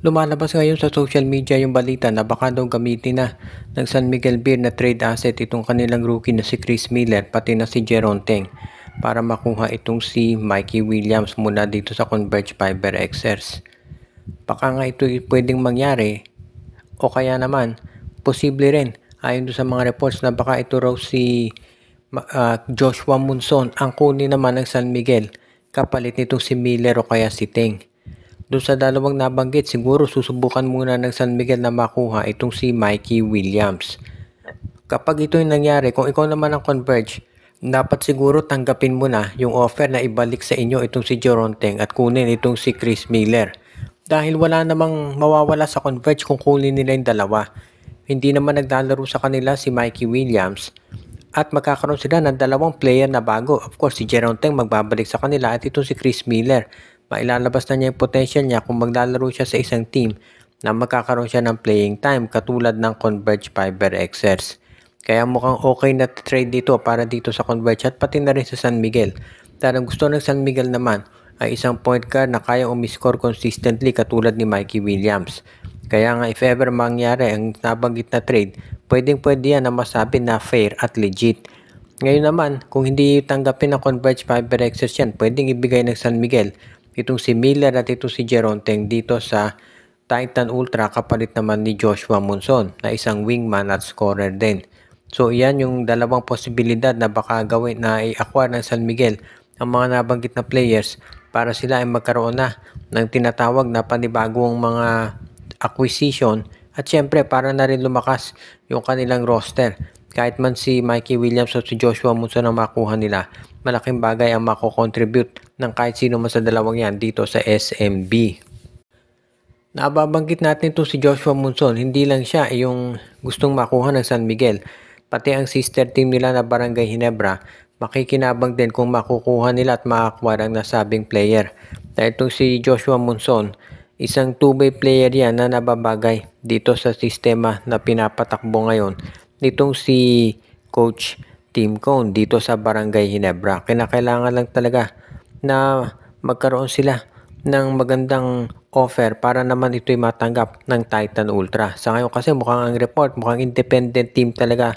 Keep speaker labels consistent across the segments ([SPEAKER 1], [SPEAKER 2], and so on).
[SPEAKER 1] Lumalabas ngayon sa social media yung balita na baka daw gamitin na ng San Miguel Beer na trade asset itong kanilang rookie na si Chris Miller pati na si Jeron Teng para makuha itong si Mikey Williams mula dito sa Converge Fiber Xers. Baka nga ito pwedeng mangyari o kaya naman posible rin ayon sa mga reports na baka ito raw si Joshua Monson ang kunin naman ng San Miguel kapalit nitong si Miller o kaya si Teng. Doon sa dalawang nabanggit, siguro susubukan muna ng San Miguel na makuha itong si Mikey Williams. Kapag ito yung nangyari, kung ikaw naman ang Converge, dapat siguro tanggapin mo na yung offer na ibalik sa inyo itong si Jeron Teng at kunin itong si Chris Miller. Dahil wala namang mawawala sa Converge kung kunin nila yung dalawa. Hindi naman naglalaro sa kanila si Mikey Williams at magkakaroon sila ng dalawang player na bago. Of course, si Jeron Teng magbabalik sa kanila at itong si Chris Miller. Mailalabas na niya yung potential niya kung maglalaro siya sa isang team na magkakaroon siya ng playing time katulad ng Converge Fiber Xers. Kaya mukhang okay na trade dito para dito sa Converge at pati na rin sa San Miguel. Dahil gusto ng San Miguel naman ay isang point guard na kaya umiscore consistently katulad ni Mikey Williams. Kaya nga if ever mangyari ang nabanggit na trade, pwede yan na masabi na fair at legit. Ngayon naman, kung hindi tanggapin ng Converge Fiber Xers yan, pwedeng ibigay ng San Miguel itong si Miller at itong si Jeron Teng dito sa Titan Ultra kapalit naman ni Joshua Monson na isang wingman at scorer din. So iyan yung dalawang posibilidad na baka gawin na i-acquire ng San Miguel ang mga nabanggit na players para sila ay magkaroon na ng tinatawag na panibagong mga acquisition at syempre para na rin lumakas yung kanilang roster. Kahit man si Mikey Williams o si Joshua Monson ang makuha nila, malaking bagay ang mako-contribute ng kahit sino man sa dalawang yan dito sa SMB. Nababanggit natin ito si Joshua Monson, hindi lang siya yung gustong makuha ng San Miguel. Pati ang sister team nila na Barangay Ginebra, makikinabang din kung makukuha nila at makakuha ang nasabing player. Dahil itong si Joshua Monson, isang two-way player yan na nababagay dito sa sistema na pinapatakbo ngayon nitong si Coach Tim Cone dito sa Barangay Ginebra. Kinakailangan lang talaga na magkaroon sila ng magandang offer para naman ito'y matanggap ng Titan Ultra. Sa ngayon kasi mukhang ang report, mukhang independent team talaga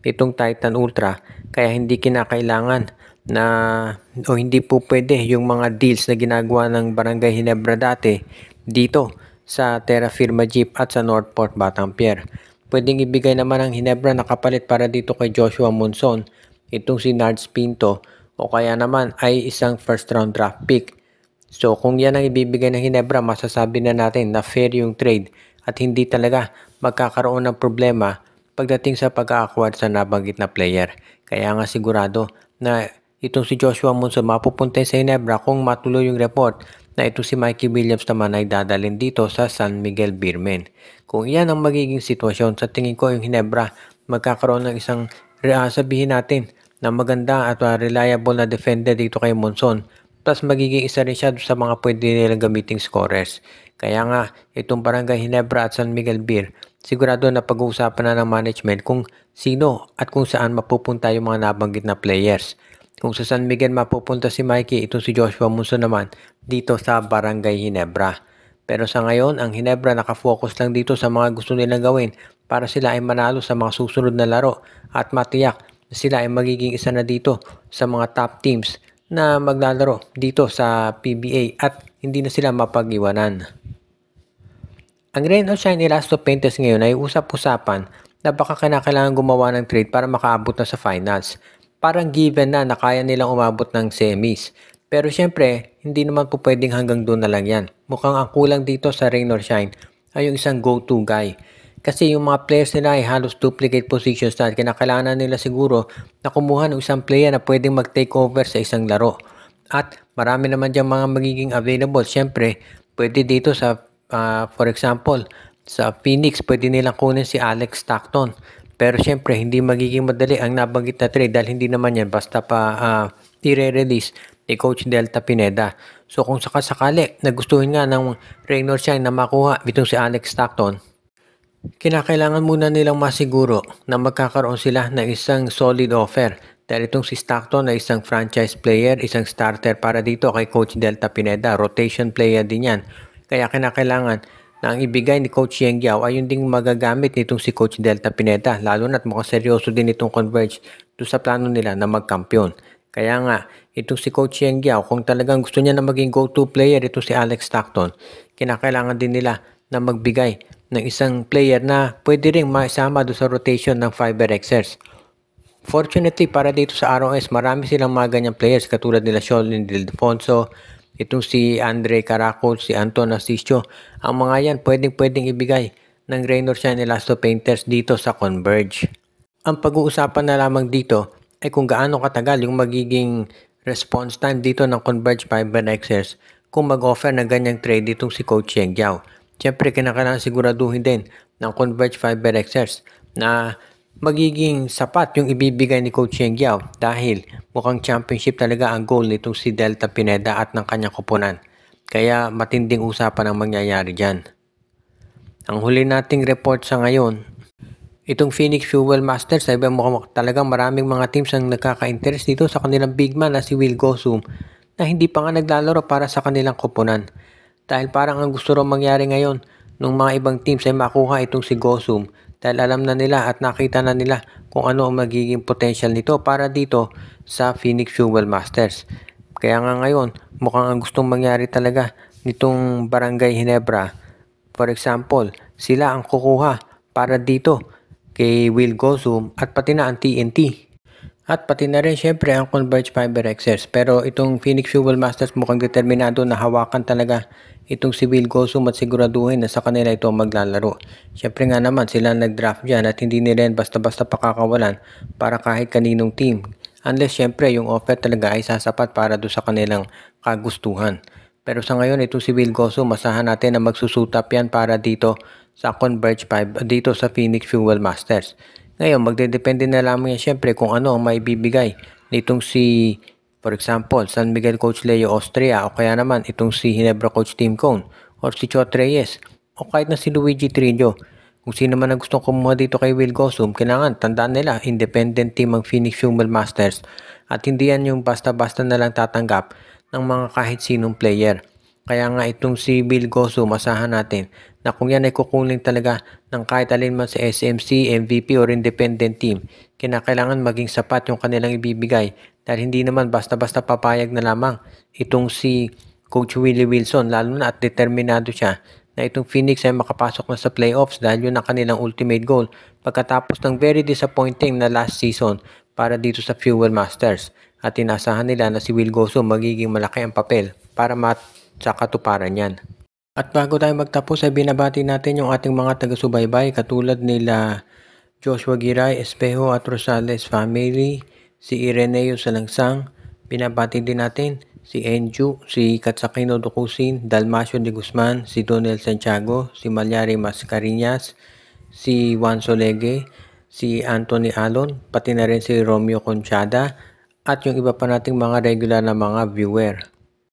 [SPEAKER 1] itong Titan Ultra. Kaya hindi kinakailangan na o hindi po pwede yung mga deals na ginagawa ng Barangay Ginebra dati dito sa Terra Firma Jeep at sa Northport Batangier. Pwedeng ibigay naman ang Ginebra na kapalit para dito kay Joshua Monson, itong si Nards Pinto o kaya naman ay isang first round draft pick. So kung yan ang ibibigay ng Ginebra, masasabi na natin na fair yung trade at hindi talaga magkakaroon ng problema pagdating sa pag-acquire sa nabanggit na player. Kaya nga sigurado na itong si Joshua Monson mapupunta sa Ginebra kung matuloy yung report na ito si Mikey Williams naman ay dadalhin dito sa San Miguel Beermen. Kung iyan ang magiging sitwasyon, sa tingin ko yung Ginebra magkakaroon ng isang sabihin natin na maganda at reliable na defender dito kay Monson. Plus magiging isa rin siya sa mga pwede nilang gamiting scorers. Kaya nga itong Barangay Ginebra at San Miguel Beer, sigurado na pag-uusapan na ng management kung sino at kung saan mapupunta yung mga nabanggit na players. Kung sa San Miguel mapupunta si Mikey, itong si Joshua Monson naman dito sa Barangay Ginebra. Pero sa ngayon, ang Ginebra nakafocus lang dito sa mga gusto nilang gawin para sila ay manalo sa mga susunod na laro at matiyak na sila ay magiging isa na dito sa mga top teams na maglalaro dito sa PBA at hindi na sila mapag-iwanan. Ang Rain or Shine Elasto Painters ngayon ay usap-usapan na baka kailangan gumawa ng trade para makaabot na sa finals. Parang given na kaya nilang umabot ng semis. Pero syempre, hindi naman po pwedeng hanggang doon na lang yan. Mukhang ang kulang dito sa Rain or Shine ay yung isang go-to guy. Kasi yung mga players nila ay halos duplicate positions na kinakailangan nila siguro na kumuha ng isang player na pwedeng mag-take over sa isang laro. At marami naman dyan mga magiging available. Syempre, pwede dito sa, for example, sa Phoenix, pwede nilang kunin si Alex Stockton. Pero syempre, hindi magiging madali ang nabanggit na trade dahil hindi naman yan basta pa i-release ni Coach Delta Pineda. So kung sakasakali na gustuhin nga ng Rain or Shine na makuha itong si Alex Stockton, kinakailangan muna nilang masiguro na magkakaroon sila ng isang solid offer. Dahil itong si Stockton ay isang franchise player, isang starter para dito kay Coach Delta Pineda. Rotation player din yan. Kaya kinakailangan na ang ibigay ni Coach Yeng Giao ay yung ding magagamit nitong si Coach Delta Pineda, lalo na't mukhang seryoso din itong Converge doon sa plano nila na magkampiyon. Kaya nga, itong si Coach Yeng Giao, kung talagang gusto niya na maging go-to player ito si Alex Stockton, kinakailangan din nila na magbigay ng isang player na pwede ring maisama doon sa rotation ng Fiber-Xers. Fortunately para dito sa ROS, marami silang mga ganyang players katulad nila Sholin Ildefonso, itong si Andre Caracol, si Anton Asisio. Ang mga yan pwedeng ibigay ng Raynor Shine Elasto Painters dito sa Converge. Ang pag-uusapan na lamang dito ay kung gaano katagal yung magiging response time dito ng Converge Fiber-Xers kung mag-offer ng ganyang trade itong si Coach Yeng Giao. Siyempre kinakailangan siguraduhin din ng Converge Fiber-Xers na magiging sapat yung ibibigay ni Coach Yeng Giao dahil mukhang championship talaga ang goal nitong si Delta Pineda at ng kanyang koponan. Kaya matinding usapan ang mangyayari dyan. Ang huli nating report sa ngayon, itong Phoenix Fuel Masters ay mukhang talagang maraming mga teams ang nagkaka-interest dito sa kanilang big man na si Will Gosum na hindi pa nga naglalaro para sa kanilang koponan. Dahil parang ang gusto rin mangyari ngayon ng mga ibang teams ay makuha itong si Gosum dahil alam na nila at nakita na nila kung ano ang magiging potential nito para dito sa Phoenix Fuel Masters. Kaya nga ngayon, mukhang ang gustong mangyari talaga nitong Barangay Ginebra. For example, sila ang kukuha para dito kay Will Gosum at pati na ang TNT. At pati na rin syempre ang Converge Fiber-Xers. Pero itong Phoenix Fuel Masters mukhang determinado na hawakan talaga itong si Will Gosum at siguraduhin na sa kanila ito maglalaro. Syempre nga naman sila nag-draft dyan at hindi nila basta-basta pakakawalan para kahit kaninong team. Unless syempre yung offer talaga ay sasapat para doon sa kanilang kagustuhan. Pero sa ngayon itong si Will Gosum, masahan natin na magsusutap yan para dito sa Converge 5, dito sa Phoenix Fuel Masters. Ngayon, magdedepende na lamang yan syempre kung ano ang maibibigay nitong si, for example, San Miguel Coach Leo Austria o kaya naman itong si Ginebra Coach Tim Cone or si Chot Reyes o kahit na si Luigi Trillo. Kung sino man ang gustong kumuha dito kay Will Gosum, kailangan tandaan nila, independent team ang Phoenix Fuel Masters at hindi yan yung basta-basta na lang tatanggap ng mga kahit sinong player. Kaya nga itong si Will Gosum, masahan natin na kung yan ay kukunin talaga ng kahit alin man sa SMC, MVP or independent team, kinakailangan maging sapat yung kanilang ibibigay dahil hindi naman basta-basta papayag na lamang itong si Coach Willie Wilson, lalo na at determinado siya na itong Phoenix ay makapasok na sa playoffs dahil yun ang kanilang ultimate goal pagkatapos ng very disappointing na last season para dito sa Fuel Masters. At inasahan nila na si Will Gosum magiging malaki ang papel para sa katuparan yan. At bago tayo magtapos ay binabati natin yung ating mga taga-subaybay katulad nila Joshua Giray, Espejo at Rosales family, si Ireneo Salangsang, binabati din natin si Enju, si Katsakino Dukusin, Dalmacio de Guzman, si Donel Santiago, si Malyari Mascarinas, si Juan Solegue, si Anthony Alon, pati na rin si Romeo Conchada at yung iba pa nating mga regular na mga viewer.